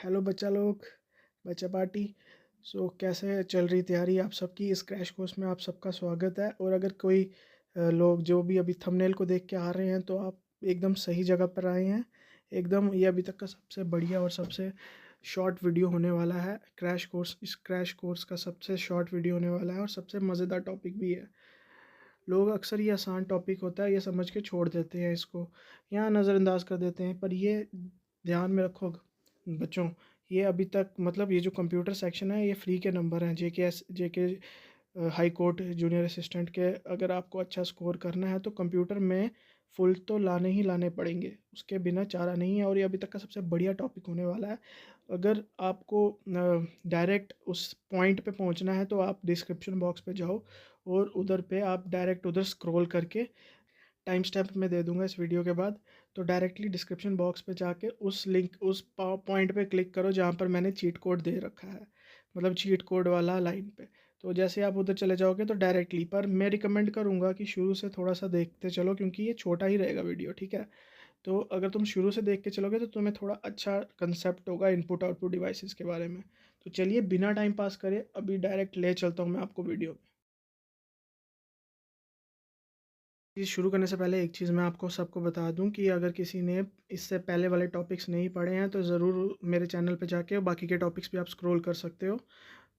Hello बच्चा लोग, बच्चा पार्टी। कैसे चल रही तैयारी आप सबकी? इस क्रैश कोर्स में आप सबका स्वागत है। और अगर कोई लोग जो भी अभी थंबनेल को देख के आ रहे हैं तो आप एकदम सही जगह पर आए हैं। एकदम ये अभी तक का सबसे बढ़िया और सबसे शॉर्ट वीडियो होने वाला है। क्रैश कोर्स, इस क्रैश कोर्स का सबसे शॉर्ट वीडियो होने वाला है और सबसे मज़ेदार टॉपिक भी है। लोग अक्सर ये आसान टॉपिक होता है ये समझ के छोड़ देते हैं, इसको यहाँ नज़रअंदाज कर देते हैं। पर ये ध्यान में रखो बच्चों, ये अभी तक मतलब ये जो कंप्यूटर सेक्शन है ये फ्री के नंबर हैं। जेके हाई कोर्ट जूनियर असिस्टेंट के अगर आपको अच्छा स्कोर करना है तो कंप्यूटर में फुल तो लाने ही लाने पड़ेंगे, उसके बिना चारा नहीं है। और ये अभी तक का सबसे बढ़िया टॉपिक होने वाला है। अगर आपको डायरेक्ट उस पॉइंट पे पहुंचना है तो आप डिस्क्रिप्शन बॉक्स पे जाओ और उधर पे आप डायरेक्ट उधर स्क्रॉल करके, टाइम स्टैम्प में दे दूंगा इस वीडियो के बाद, तो डायरेक्टली डिस्क्रिप्शन बॉक्स पे जाके उस लिंक उस पॉइंट पे क्लिक करो जहाँ पर मैंने चीट कोड दे रखा है, मतलब चीट कोड वाला लाइन पे। तो जैसे आप उधर चले जाओगे तो डायरेक्टली, पर मैं रिकमेंड करूँगा कि शुरू से थोड़ा सा देखते चलो क्योंकि ये छोटा ही रहेगा वीडियो, ठीक है। तो अगर तुम शुरू से देख के चलोगे तो तुम्हें थोड़ा अच्छा कंसेप्ट होगा इनपुट आउटपुट डिवाइसेस के बारे में। तो चलिए बिना टाइम पास करे अभी डायरेक्ट ले चलता हूँ मैं आपको वीडियो में। ये शुरू करने से पहले एक चीज़ मैं आपको सबको बता दूं कि अगर किसी ने इससे पहले वाले टॉपिक्स नहीं पढ़े हैं तो ज़रूर मेरे चैनल पे जाके बाकी के टॉपिक्स भी आप स्क्रॉल कर सकते हो।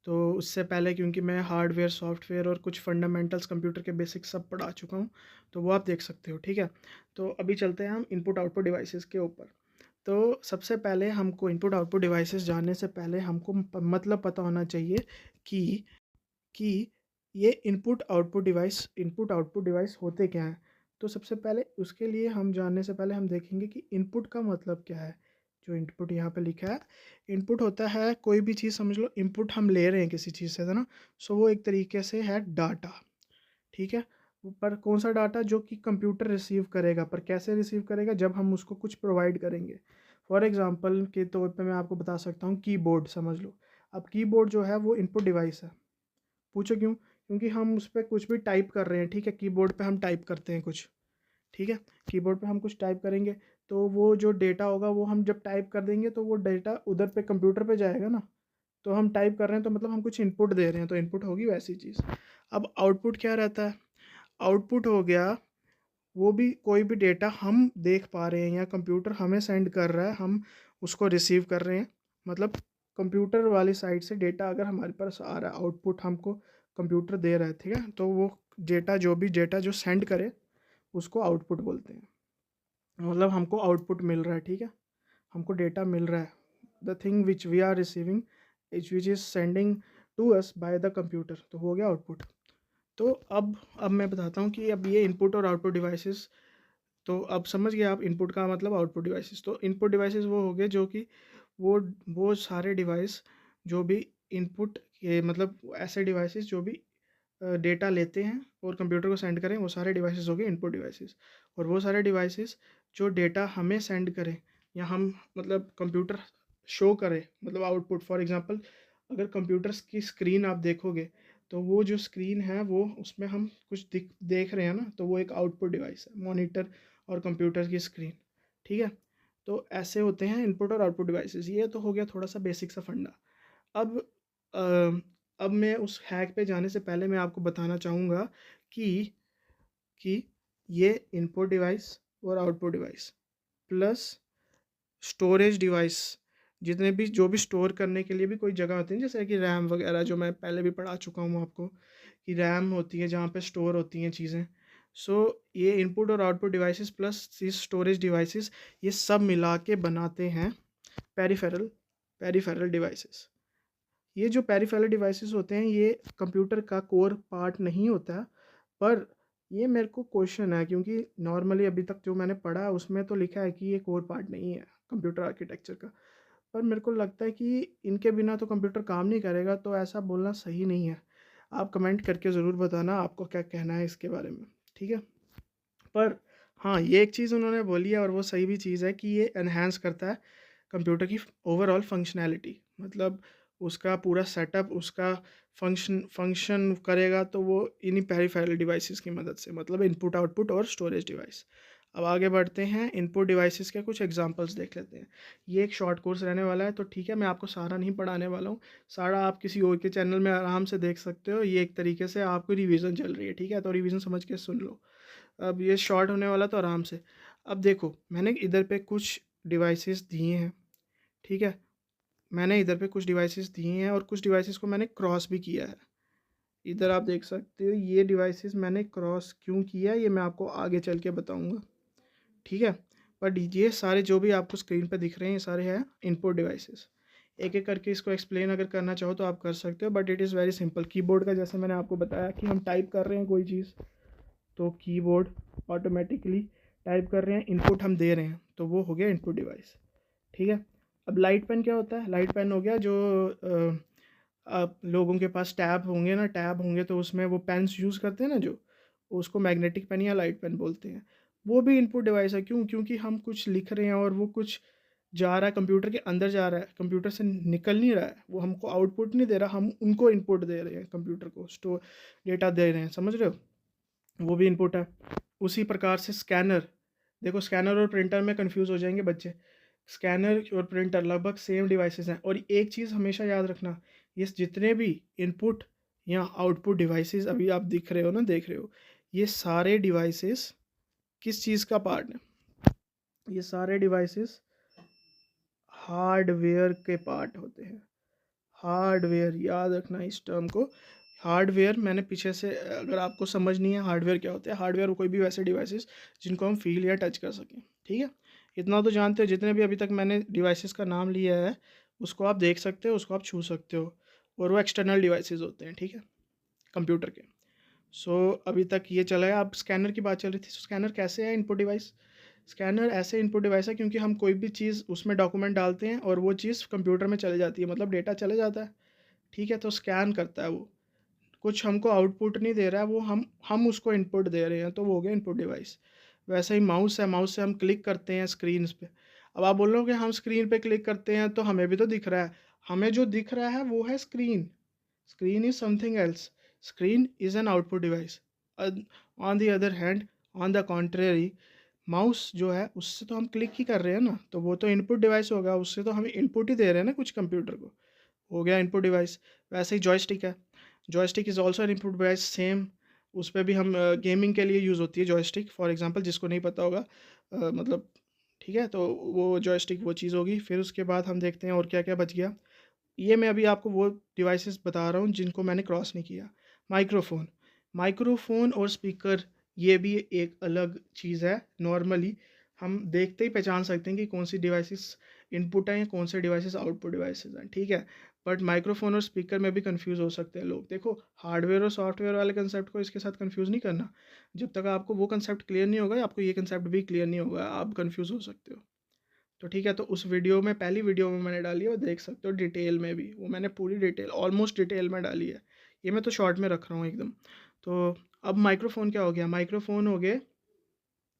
तो उससे पहले क्योंकि मैं हार्डवेयर सॉफ्टवेयर और कुछ फंडामेंटल्स कंप्यूटर के बेसिक्स सब पढ़ा चुका हूँ, तो वो आप देख सकते हो, ठीक है। तो अभी चलते हैं हम इनपुट आउटपुट डिवाइसेस के ऊपर। तो सबसे पहले हमको इनपुट आउटपुट डिवाइसेस जानने से पहले हमको मतलब पता होना चाहिए कि कि ये इनपुट आउटपुट डिवाइस होते क्या हैं। तो सबसे पहले उसके लिए हम जानने से पहले हम देखेंगे कि इनपुट का मतलब क्या है। जो इनपुट यहाँ पे लिखा है, इनपुट होता है कोई भी चीज़, समझ लो इनपुट हम ले रहे हैं किसी चीज़ से, है ना। सो वो एक तरीके से है डाटा, ठीक है। पर कौन सा डाटा? जो कि कंप्यूटर रिसीव करेगा। पर कैसे रिसीव करेगा? जब हम उसको कुछ प्रोवाइड करेंगे। फॉर एग्जांपल के तौर पे मैं आपको बता सकता हूँ, कीबोर्ड समझ लो। अब कीबोर्ड जो है वो इनपुट डिवाइस है। पूछो क्यों? क्योंकि हम उस पर कुछ भी टाइप कर रहे हैं, ठीक है। कीबोर्ड पे हम टाइप करते हैं कुछ, ठीक है। कीबोर्ड पे हम कुछ टाइप करेंगे तो वो जो डेटा होगा वो हम जब टाइप कर देंगे तो वो डेटा उधर पे कंप्यूटर पे जाएगा ना। तो हम टाइप कर रहे हैं तो मतलब हम कुछ इनपुट दे रहे हैं, तो इनपुट होगी वैसी चीज़। अब आउटपुट क्या रहता है? आउटपुट हो गया वो भी कोई भी डेटा हम देख पा रहे हैं या कंप्यूटर हमें सेंड कर रहा है, हम उसको रिसीव कर रहे हैं। मतलब कंप्यूटर वाली साइड से डेटा अगर हमारे पास आ रहा है, आउटपुट हमको कंप्यूटर दे रहा है, ठीक है। तो वो डेटा, जो भी डेटा जो सेंड करे उसको आउटपुट बोलते हैं। मतलब हमको आउटपुट मिल रहा है, ठीक है। हमको डेटा मिल रहा है, the thing which we are receiving each which is sending to us by the computer, तो हो गया आउटपुट। तो अब मैं बताता हूँ कि अब ये इनपुट और आउटपुट डिवाइसेस, तो अब समझ गए आप इनपुट का मतलब आउटपुट डिवाइसेस। तो इनपुट डिवाइसेस वो हो गए जो कि वो वो सारे डिवाइस जो भी इनपुट के मतलब ऐसे डिवाइसेस जो भी डेटा लेते हैं और कंप्यूटर को सेंड करें, वो सारे डिवाइसेस हो गए इनपुट डिवाइसेस। और वो सारे डिवाइसेस जो डेटा हमें सेंड करें या हम मतलब कंप्यूटर शो करे, मतलब आउटपुट। फॉर एग्जांपल अगर कंप्यूटर्स की स्क्रीन आप देखोगे तो वो जो स्क्रीन है वो उसमें हम कुछ देख रहे हैं ना, तो वो एक आउटपुट डिवाइस है, मॉनिटर और कंप्यूटर की स्क्रीन, ठीक है। तो ऐसे होते हैं इनपुट और आउटपुट डिवाइसेस। ये तो हो गया थोड़ा सा बेसिक सा फंडा। अब अब मैं उस हैक पे जाने से पहले मैं आपको बताना चाहूँगा कि कि ये इनपुट डिवाइस और output device plus storage device, जितने भी जो भी स्टोर करने के लिए भी कोई जगह होती है, जैसे कि रैम वगैरह, जो मैं पहले भी पढ़ा चुका हूँ आपको कि रैम होती है जहाँ पे स्टोर होती हैं चीज़ें। सो ये इनपुट और आउटपुट डिवाइसेस प्लस ये स्टोरेज डिवाइसेस, ये सब मिला के बनाते हैं पेरिफेरल पेरिफेरल डिवाइसेस। ये जो पेरिफेरल डिवाइसेस होते हैं ये कंप्यूटर का कोर पार्ट नहीं होता, पर ये मेरे को क्वेश्चन है क्योंकि नॉर्मली अभी तक जो मैंने पढ़ा है उसमें तो लिखा है कि ये कोर पार्ट नहीं है कंप्यूटर आर्किटेक्चर का। पर मेरे को लगता है कि इनके बिना तो कंप्यूटर काम नहीं करेगा, तो ऐसा बोलना सही नहीं है। आप कमेंट करके ज़रूर बताना आपको क्या कहना है इसके बारे में, ठीक है। पर हाँ, ये एक चीज़ उन्होंने बोली है और वो सही भी चीज़ है कि ये एनहांस करता है कंप्यूटर की ओवरऑल फंक्शनैलिटी। मतलब उसका पूरा सेटअप, उसका फंक्शन करेगा तो वो इन्हीं पेरिफेरल डिवाइसेस की मदद से, मतलब इनपुट आउटपुट और स्टोरेज डिवाइस। अब आगे बढ़ते हैं, इनपुट डिवाइसेस के कुछ एग्जांपल्स देख लेते हैं। ये एक शॉर्ट कोर्स रहने वाला है, तो ठीक है, मैं आपको सारा नहीं पढ़ाने वाला हूँ। सारा आप किसी और के चैनल में आराम से देख सकते हो। ये एक तरीके से आपको रिवीजन चल रही है, ठीक है, तो रिवीजन समझ के सुन लो। अब ये शॉर्ट होने वाला तो आराम से। अब देखो, मैंने इधर पे कुछ डिवाइसेस दिए हैं, ठीक है, मैंने इधर पे कुछ डिवाइसेस दिए हैं और कुछ डिवाइसेस को मैंने क्रॉस भी किया है। इधर आप देख सकते हो, ये डिवाइसेस मैंने क्रॉस क्यों किया ये मैं आपको आगे चल के बताऊंगा, ठीक है। पर ये सारे जो भी आपको स्क्रीन पे दिख रहे हैं ये सारे हैं इनपुट डिवाइसेस। एक एक करके इसको एक्सप्लेन अगर करना चाहो तो आप कर सकते हो, but it is very simple. Keyboard का जैसे मैंने आपको बताया कि हम टाइप कर रहे हैं कोई चीज़, तो कीबोर्ड ऑटोमेटिकली टाइप कर रहे हैं, इनपुट हम दे रहे हैं, तो वो हो गया इनपुट डिवाइस, ठीक है। अब लाइट पेन क्या होता है? लाइट पेन हो गया जो आप लोगों के पास टैब होंगे ना, टैब होंगे तो उसमें वो पेन्स यूज़ करते हैं ना, जो उसको मैग्नेटिक पेन या लाइट पेन बोलते हैं। वो भी इनपुट डिवाइस है। क्यों? क्योंकि हम कुछ लिख रहे हैं और वो कुछ जा रहा है कंप्यूटर के अंदर, जा रहा है, कंप्यूटर से निकल नहीं रहा है, वो हमको आउटपुट नहीं दे रहा, हम उनको इनपुट दे रहे हैं, कंप्यूटर को स्टोर डेटा दे रहे हैं, समझ रहे हो, वो भी इनपुट है। उसी प्रकार से स्कैनर, देखो स्कैनर और प्रिंटर में कंफ्यूज हो जाएंगे बच्चे। स्कैनर और प्रिंटर लगभग सेम डिवाइसेस हैं। और एक चीज़ हमेशा याद रखना, ये जितने भी इनपुट या आउटपुट डिवाइसेस अभी आप दिख रहे हो ना, देख रहे हो, ये सारे डिवाइसेस किस चीज़ का पार्ट है? ये सारे डिवाइसेस हार्डवेयर के पार्ट होते हैं। हार्डवेयर, याद रखना इस टर्म को। हार्डवेयर मैंने पीछे से, अगर आपको समझ नहीं है हार्डवेयर क्या होता है, हार्डवेयर कोई भी वैसे डिवाइसेस जिनको हम फील या टच कर सकें, ठीक है। इतना तो जानते हो, जितने भी अभी तक मैंने डिवाइसेस का नाम लिया है उसको आप देख सकते हो, उसको आप छू सकते हो, और वो एक्सटर्नल डिवाइसेस होते हैं, ठीक है, कंप्यूटर के। सो अभी तक ये चला है। अब स्कैनर की बात चल रही थी। स्कैनर कैसे है इनपुट डिवाइस? स्कैनर ऐसे इनपुट डिवाइस है क्योंकि हम कोई भी चीज़ उसमें डॉक्यूमेंट डालते हैं और वो चीज़ कंप्यूटर में चले जाती है, मतलब डेटा चले जाता है, ठीक है, तो स्कैन करता है वो। कुछ हमको आउटपुट नहीं दे रहा है, वो हम उसको इनपुट दे रहे हैं, तो वो हो गया इनपुट डिवाइस। वैसे ही माउस है, माउस से हम क्लिक करते हैं स्क्रीन पे। अब आप बोल रहे हो कि हम स्क्रीन पे क्लिक करते हैं तो हमें भी तो दिख रहा है। हमें जो दिख रहा है वो है screen. Screen is something else. Screen is an output device. On the other hand, on the contrary, mouse जो है उससे तो हम क्लिक ही कर रहे हैं ना, तो वो तो इनपुट डिवाइस होगा, उससे तो हम इनपुट ही दे रहे हैं ना कुछ कंप्यूटर को, हो गया इनपुट डिवाइस। वैसे ही जॉयस्टिक है, joystick is also an input device, same. उस पर भी हम गेमिंग के लिए यूज़ होती है जॉयस्टिक, फॉर एग्जांपल, जिसको नहीं पता होगा, मतलब, ठीक है, तो वो जॉयस्टिक वो चीज़ होगी। फिर उसके बाद हम देखते हैं और क्या क्या बच गया। ये मैं अभी आपको वो डिवाइसेस बता रहा हूँ जिनको मैंने क्रॉस नहीं किया। माइक्रोफोन, माइक्रोफोन और स्पीकर, ये भी एक अलग चीज़ है। नॉर्मली हम देखते ही पहचान सकते हैं कि कौन सी डिवाइसेस इनपुट हैं या कौन से डिवाइसेस आउटपुट डिवाइसेस हैं, ठीक है। बट माइक्रोफोन और स्पीकर में भी कंफ्यूज हो सकते हैं लोग। देखो, हार्डवेयर और सॉफ्टवेयर वाले कंसेप्ट को इसके साथ कंफ्यूज नहीं करना। जब तक आपको वो कंसेप्ट क्लियर नहीं होगा, आपको ये कंसेप्ट भी क्लियर नहीं होगा, आप कंफ्यूज हो सकते हो। तो ठीक है, तो उस वीडियो में, पहली वीडियो में मैंने डाली है, वो देख सकते हो, डिटेल में भी वो मैंने पूरी डिटेल, ऑलमोस्ट डिटेल में डाली है। ये मैं तो शॉर्ट में रख रहा हूँ एकदम। तो अब माइक्रोफोन क्या हो गया? माइक्रोफोन हो गए,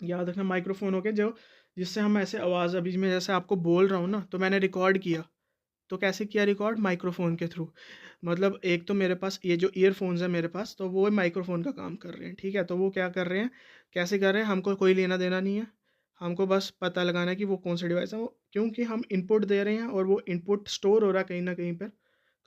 याद रखना, माइक्रोफोन हो गया जो, जिससे हम ऐसे आवाज़, अभी मैं जैसे आपको बोल रहा हूँ ना, तो मैंने रिकॉर्ड किया, तो कैसे किया रिकॉर्ड? माइक्रोफोन के थ्रू। मतलब एक तो मेरे पास ये जो ईयरफोन्स है मेरे पास, तो वो माइक्रोफोन का काम कर रहे हैं, ठीक है। तो वो क्या कर रहे हैं, कैसे कर रहे हैं, हमको कोई लेना देना नहीं है, हमको बस पता लगाना है कि वो कौन सा डिवाइस है वो, क्योंकि हम इनपुट दे रहे हैं और वो इनपुट स्टोर हो रहा है कहीं ना कहीं पर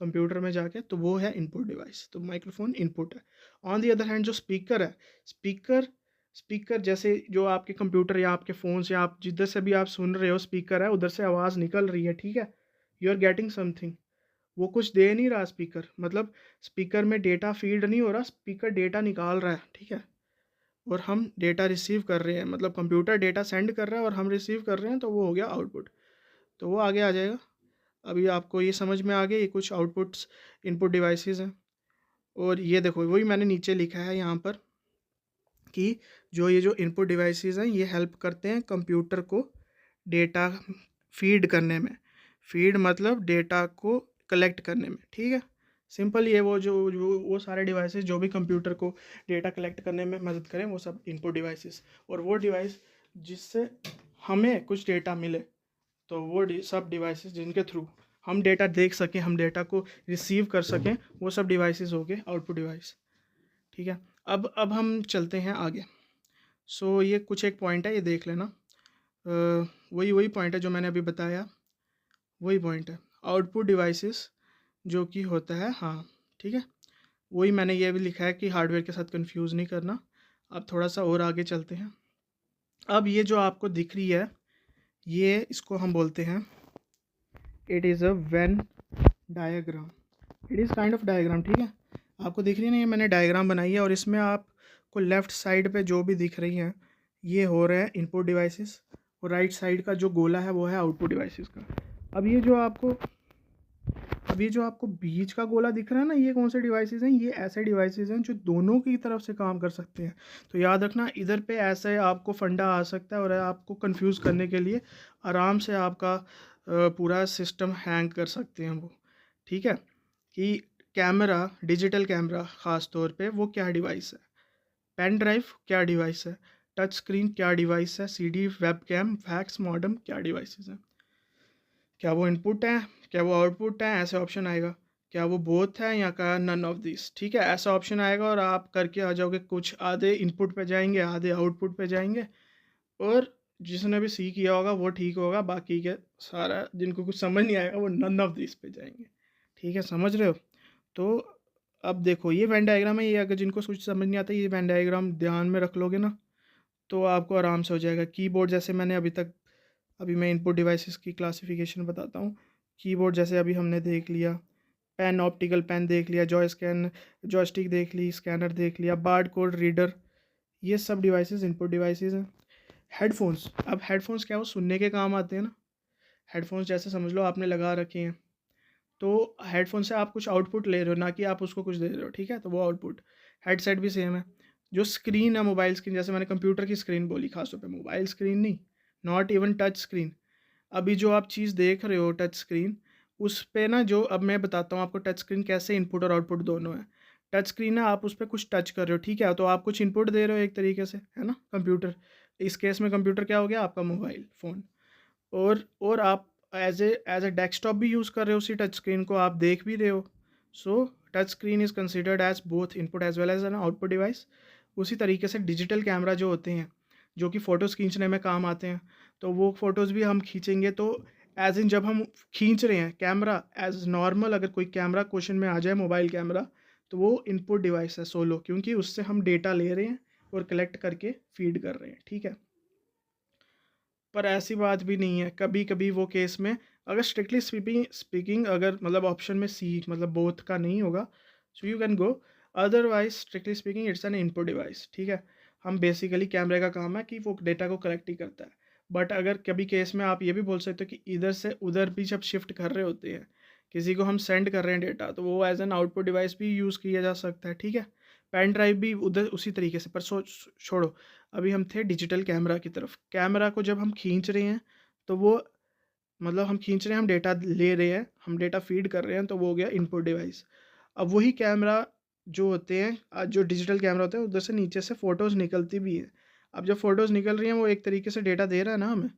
कंप्यूटर में जाके, तो वो है इनपुट डिवाइस। तो माइक्रोफोन इनपुट है। ऑन दी अदर हैंड जो स्पीकर है, स्पीकर, स्पीकर जैसे जो आपके कंप्यूटर या आपके फ़ोन से आप जिधर से भी आप सुन रहे हो, स्पीकर है, उधर से आवाज़ निकल रही है, ठीक है, यू आर गेटिंग समथिंग। वो कुछ दे नहीं रहा स्पीकर, मतलब स्पीकर में डेटा फीड नहीं हो रहा, स्पीकर डेटा निकाल रहा है, ठीक है, और हम डेटा रिसीव कर रहे हैं, मतलब कंप्यूटर डेटा सेंड कर रहा है और हम रिसीव कर रहे हैं, तो वो हो गया आउटपुट। तो वो आगे आ जाएगा। अभी आपको ये समझ में आ गया, ये कुछ आउटपुट्स इनपुट डिवाइसेस हैं। और ये देखो, वही मैंने नीचे लिखा है यहाँ पर कि जो ये जो इनपुट डिवाइसेस हैं ये हेल्प करते हैं कंप्यूटर को डेटा फीड करने में। फीड मतलब डेटा को कलेक्ट करने में, ठीक है, सिंपल। ये जो वो सारे डिवाइसेस जो भी कंप्यूटर को डेटा कलेक्ट करने में मदद करें, वो सब इनपुट डिवाइसेस। और वो डिवाइस जिससे हमें कुछ डेटा मिले, तो वो सब डिवाइसेस जिनके थ्रू हम डेटा देख सकें, हम डेटा को रिसीव कर सकें, वो सब डिवाइसेस हो गए आउटपुट डिवाइस, ठीक है। अब हम चलते हैं आगे। सो ये कुछ एक पॉइंट है, ये देख लेना। वही वही पॉइंट है जो मैंने अभी बताया, वही पॉइंट है। आउटपुट डिवाइसेस जो कि होता है, हाँ ठीक है, वही मैंने ये भी लिखा है कि हार्डवेयर के साथ कंफ्यूज नहीं करना। अब थोड़ा सा और आगे चलते हैं। अब ये जो आपको दिख रही है, ये इसको हम बोलते हैं, it is a Venn diagram. It is kind of diagram, ठीक है। आपको दिख रही है ना, ये मैंने डायग्राम बनाई है और इसमें आपको लेफ़्ट साइड पे जो भी दिख रही हैं ये हो रहे हैं इनपुट डिवाइसेस, और राइट साइड का जो गोला है वो है आउटपुट डिवाइसेस का। अब ये जो आपको बीच का गोला दिख रहा है ना, ये कौन से डिवाइसेस हैं? ये ऐसे डिवाइसेस हैं जो दोनों की तरफ से काम कर सकते हैं। तो याद रखना, इधर पे ऐसे आपको फंडा आ सकता है और आपको कंफ्यूज करने के लिए आराम से आपका पूरा सिस्टम हैंग कर सकते हैं वो, ठीक है। कि कैमरा, डिजिटल कैमरा ख़ास तौर पे, वो क्या डिवाइस है? पेन ड्राइव क्या डिवाइस है? टच स्क्रीन क्या डिवाइस है? CD, webcam, fax, modem क्या डिवाइसेस हैं? क्या वो इनपुट है, क्या वो आउटपुट है? ऐसे ऑप्शन आएगा। क्या वो बोथ है या का नन ऑफ दिस, ठीक है, ऐसा ऑप्शन आएगा और आप करके आ जाओगे। कुछ आधे इनपुट पे जाएंगे, आधे आउटपुट पे जाएंगे, और जिसने भी सी किया होगा वो ठीक होगा, बाकी के सारा जिनको कुछ समझ नहीं आएगा वो नन ऑफ दिस पे जाएंगे, ठीक है, समझ रहे हो? तो अब देखो, ये वेन डायग्राम है, ये अगर जिनको कुछ समझ नहीं आता ये वेन डायग्राम ध्यान में रख लोगे ना तो आपको आराम से हो जाएगा। कीबोर्ड जैसे मैंने अभी मैं इनपुट डिवाइसेस की क्लासिफिकेशन बताता हूँ। कीबोर्ड जैसे अभी हमने देख लिया, पेन, ऑप्टिकल पेन देख लिया, जॉयस्टिक देख ली, स्कैनर देख लिया, बार कोड रीडर, ये सब डिवाइसेस इनपुट डिवाइसेस हैं। हेडफोन्स, अब हेडफोन्स क्या, वो सुनने के काम आते हैं ना। हेडफोन्स जैसे समझ लो आपने लगा रखे हैं, तो हेडफोन से आप कुछ आउटपुट ले रहे हो, ना कि आप उसको कुछ दे रहे हो, ठीक है, तो वो आउटपुट। हेडसेट भी सेम है। जो स्क्रीन है, मोबाइल स्क्रीन, जैसे मैंने कंप्यूटर की स्क्रीन बोली, खासतौर पे मोबाइल स्क्रीन नहीं, नॉट इवन टच स्क्रीन। अभी जो आप चीज़ देख रहे हो टच स्क्रीन, उस पे ना, जो अब मैं बताता हूँ आपको टच स्क्रीन कैसे इनपुट और आउटपुट दोनों है। टच स्क्रीन है, आप उस पर कुछ टच कर रहे हो, ठीक है, तो आप कुछ इनपुट दे रहे हो एक तरीके से, है ना, कंप्यूटर। इस केस में कंप्यूटर क्या हो गया, आपका मोबाइल फ़ोन। और आप एज ए डेस्कटॉप भी यूज़ कर रहे हो, उसी टच स्क्रीन को आप देख भी रहे हो। So touch screen is considered as both input as well as an output device. उसी तरीके से डिजिटल कैमरा जो होते हैं, जो कि फ़ोटोज़ खींचने में काम आते हैं, तो वो फ़ोटोज़ भी हम खींचेंगे, तो एज इन जब हम खींच रहे हैं कैमरा एज नॉर्मल, अगर कोई कैमरा क्वेश्चन में आ जाए, मोबाइल कैमरा, तो वो इनपुट डिवाइस है सोलो, क्योंकि उससे हम डेटा ले रहे हैं और कलेक्ट करके फीड कर रहे हैं, ठीक है। पर ऐसी बात भी नहीं है, कभी कभी वो केस में, अगर स्ट्रिक्टली स्पीकिंग अगर मतलब ऑप्शन में सी मतलब बोथ का नहीं होगा, so you can go. Otherwise strictly speaking it's an input device, ठीक है। हम बेसिकली कैमरे का काम है कि वो डेटा को कलेक्ट ही करता है। बट अगर कभी केस में आप ये भी बोल सकते हो कि इधर से उधर भी जब शिफ्ट कर रहे होते हैं, किसी को हम सेंड कर रहे हैं डेटा, तो वो एज एन आउटपुट डिवाइस भी यूज़ किया जा सकता है, ठीक है। पेन ड्राइव भी उधर उसी तरीके से, पर छोड़ो, अभी हम थे डिजिटल कैमरा की तरफ। कैमरा को जब हम खींच रहे हैं, तो वो मतलब हम खींच रहे हैं, हम डेटा ले रहे हैं, हम डेटा फीड कर रहे हैं, तो वो हो गया इनपुट डिवाइस। अब वही कैमरा जो होते हैं, जो डिजिटल कैमरा होते हैं, उधर से नीचे से फ़ोटोज़ निकलती भी हैं। अब जब फ़ोटोज़ निकल रही हैं, वो एक तरीके से डेटा दे रहा है ना हमें,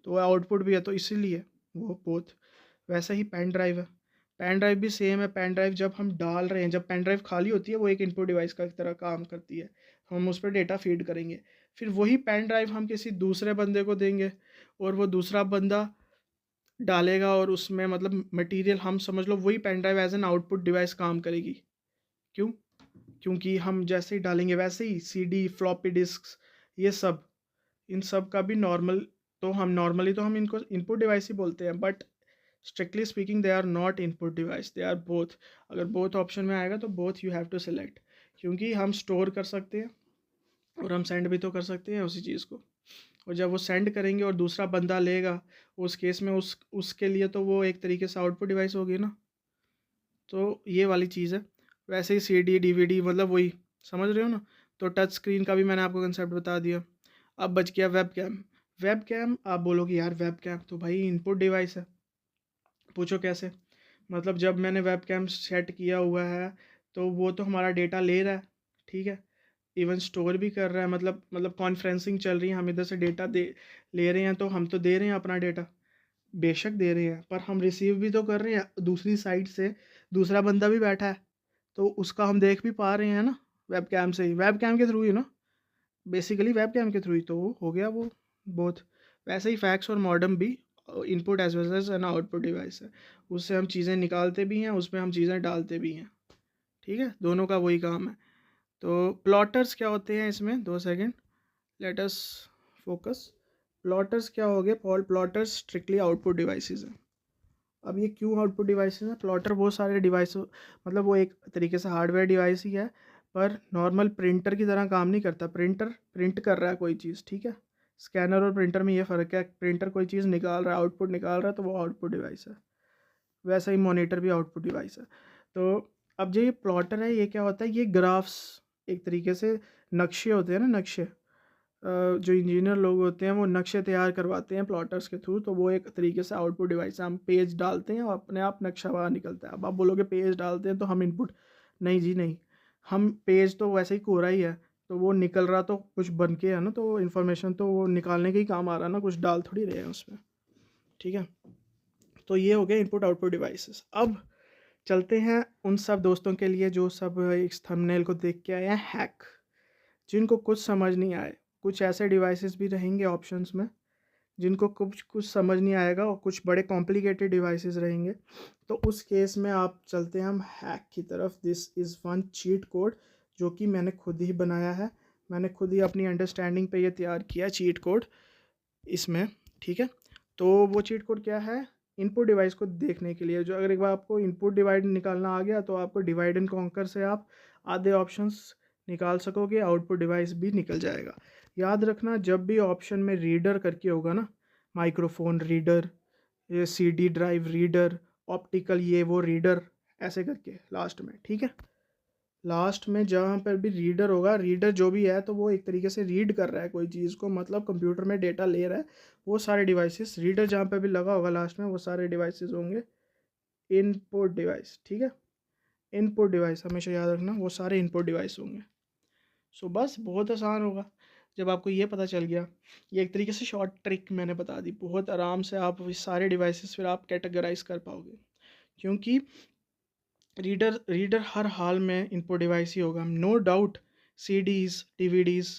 तो वो आउटपुट भी है, तो इसीलिए वो बोथ। वैसा ही पेन ड्राइव है, पेन ड्राइव भी सेम है। पेन ड्राइव जब हम डाल रहे हैं, जब पेन ड्राइव खाली होती है, वो एक इनपुट डिवाइस का तरह काम करती है, हम उस पर डेटा फीड करेंगे। फिर वही पेन ड्राइव हम किसी दूसरे बंदे को देंगे, और वो दूसरा बंदा डालेगा, और उसमें मतलब मटेरियल, हम समझ लो वही pen drive as an output device काम करेगी। क्यों? क्योंकि हम जैसे ही डालेंगे वैसे ही सीडी, फ्लॉपी डिस्क, ये सब, इन सब का भी नॉर्मल, तो हम नॉर्मली तो हम इनको इनपुट डिवाइस ही बोलते हैं, but strictly speaking they are not input device, they are both. अगर बोथ ऑप्शन में आएगा तो both you have to select, क्योंकि हम स्टोर कर सकते हैं और हम सेंड भी तो कर सकते हैं उसी चीज़ को। और जब वो सेंड करेंगे और दूसरा बंदा लेगा, उस केस में उसके लिए तो वो एक तरीके से आउटपुट डिवाइस होगी ना। तो ये वाली चीज़ है। वैसे ही सीडी, डीवीडी, मतलब वही, समझ रहे हो ना। तो टच स्क्रीन का भी मैंने आपको कंसेप्ट बता दिया। अब बच गया वेब कैम। वेब कैम, आप बोलोगे यार वेब कैम तो भाई इनपुट डिवाइस है। पूछो कैसे? मतलब जब मैंने वेब कैम सेट किया हुआ है, तो वो तो हमारा डेटा ले रहा है, ठीक है, इवन स्टोर भी कर रहा है, मतलब कॉन्फ्रेंसिंग चल रही है, हम इधर से डेटा दे ले रहे हैं, तो हम तो दे रहे हैं अपना डेटा, बेशक दे रहे हैं, पर हम रिसीव भी तो कर रहे हैं दूसरी साइड से, दूसरा बंदा भी बैठा है, तो उसका हम देख भी पा रहे हैं ना, वेब कैम से ही, वेब कैम के थ्रू ही ना। बेसिकली वेब कैम के थ्रू ही, तो वो हो गया वो बोथ। वैसे ही फैक्स और मॉडेम भी input as well as an output device है, उससे हम चीज़ें निकालते भी हैं, उसमें हम चीज़ें डालते भी हैं, ठीक है, दोनों का वही काम है। तो प्लॉटर्स क्या होते हैं इसमें, 2 second, let us focus. Plotters क्या हो गए, प्लॉटर्स स्ट्रिक्टली आउटपुट डिवाइसेस हैं। अब ये क्यों आउटपुट डिवाइसेस हैं, प्लॉटर वो सारे डिवाइस, मतलब वो एक तरीके से हार्डवेयर डिवाइस ही है, पर नॉर्मल प्रिंटर की तरह काम नहीं करता। प्रिंटर प्रिंट कर रहा है कोई चीज़, ठीक है, स्कैनर और प्रिंटर में ये फ़र्क है, प्रिंटर कोई चीज़ निकाल रहा है, आउटपुट निकाल रहा है, तो वो आउटपुट डिवाइस है। वैसा ही मॉनिटर भी आउटपुट डिवाइस है। तो अब जो ये प्लॉटर है, ये क्या होता है, ये ग्राफ्स, एक तरीके से नक्शे होते हैं ना, नक्शे, जो इंजीनियर लोग होते हैं वो नक्शे तैयार करवाते हैं प्लॉटर्स के थ्रू, तो वो एक तरीके से आउटपुट डिवाइस है। हम पेज डालते हैं और अपने आप नक्शा बाहर निकलता है। अब आप बोलोगे पेज डालते हैं तो हम इनपुट, नहीं जी नहीं, हम पेज तो वैसे ही कोरा ही है, तो वो निकल रहा तो कुछ बन के है ना, तो इन्फॉर्मेशन तो वो निकालने के ही काम आ रहा ना, कुछ डाल थोड़ी रहे हैं उसमें, ठीक है। तो ये हो गया इनपुट आउटपुट डिवाइसेस। अब चलते हैं उन सब दोस्तों के लिए जो सब इस थंबनेल को देख के आए हैं हैक, जिनको कुछ समझ नहीं आए। कुछ ऐसे डिवाइसेस भी रहेंगे ऑप्शंस में जिनको कुछ कुछ समझ नहीं आएगा, और कुछ बड़े कॉम्प्लिकेटेड डिवाइसेस रहेंगे। तो उस केस में आप चलते हैं हम हैक की तरफ। This is one cheat code जो कि मैंने खुद ही बनाया है, मैंने खुद ही अपनी अंडरस्टैंडिंग पे ये तैयार किया चीट कोड इसमें, ठीक है। तो वो चीट कोड क्या है, इनपुट डिवाइस को देखने के लिए, जो अगर एक बार आपको इनपुट डिवाइड निकालना आ गया तो आपको डिवाइड एंड कॉन्कर से आप आधे ऑप्शंस निकाल सकोगे, आउटपुट डिवाइस भी निकल जाएगा। याद रखना, जब भी ऑप्शन में रीडर करके होगा ना, माइक्रोफोन रीडर, ये सीडी ड्राइव रीडर, ऑप्टिकल ये वो रीडर, ऐसे करके लास्ट में, ठीक है, लास्ट में जहाँ पर भी रीडर होगा, रीडर जो भी है तो वो एक तरीके से रीड कर रहा है कोई चीज़ को, मतलब कंप्यूटर में डेटा ले रहा है। वो सारे डिवाइसेस, रीडर जहाँ पर भी लगा होगा लास्ट में, वो सारे डिवाइसेस होंगे इनपुट डिवाइस, ठीक है। इनपुट डिवाइस हमेशा याद रखना, वो सारे इनपुट डिवाइस होंगे। सो बस बहुत आसान होगा जब आपको ये पता चल गया। ये एक तरीके से शॉर्ट ट्रिक मैंने बता दी, बहुत आराम से आप इस सारे डिवाइसेस फिर आप कैटेगराइज कर पाओगे, क्योंकि रीडर हर हाल में इनपुट डिवाइस ही होगा, no doubt. CDs DVDs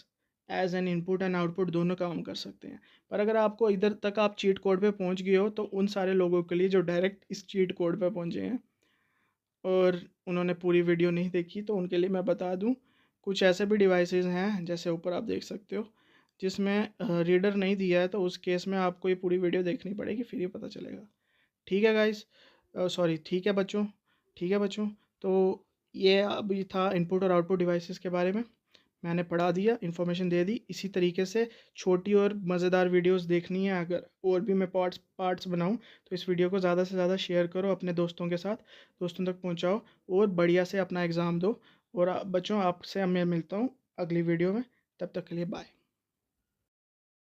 as an input and output दोनों काम कर सकते हैं। पर अगर आपको इधर तक आप चीट कोड पे पहुंच गए हो, तो उन सारे लोगों के लिए जो डायरेक्ट इस चीट कोड पे पहुंचे हैं और उन्होंने पूरी वीडियो नहीं देखी, तो उनके लिए मैं बता दूं, कुछ ऐसे भी डिवाइसेस हैं जैसे ऊपर आप देख सकते हो जिसमें रीडर नहीं दिया है, तो उस केस में आपको ये पूरी वीडियो देखनी पड़ेगी, फिर ही पता चलेगा। ठीक है गाइस, सॉरी, ठीक है बच्चों, ठीक है बच्चों। तो ये अभी था इनपुट और आउटपुट डिवाइसेस के बारे में, मैंने पढ़ा दिया, इन्फॉर्मेशन दे दी। इसी तरीके से छोटी और मज़ेदार वीडियोस देखनी है, अगर और भी मैं पार्ट्स पार्ट्स बनाऊं, तो इस वीडियो को ज़्यादा से ज़्यादा शेयर करो अपने दोस्तों के साथ, दोस्तों तक पहुंचाओ, और बढ़िया से अपना एग्ज़ाम दो। और बच्चों, आपसे मैं मिलता हूँ अगली वीडियो में, तब तक के लिए बाय।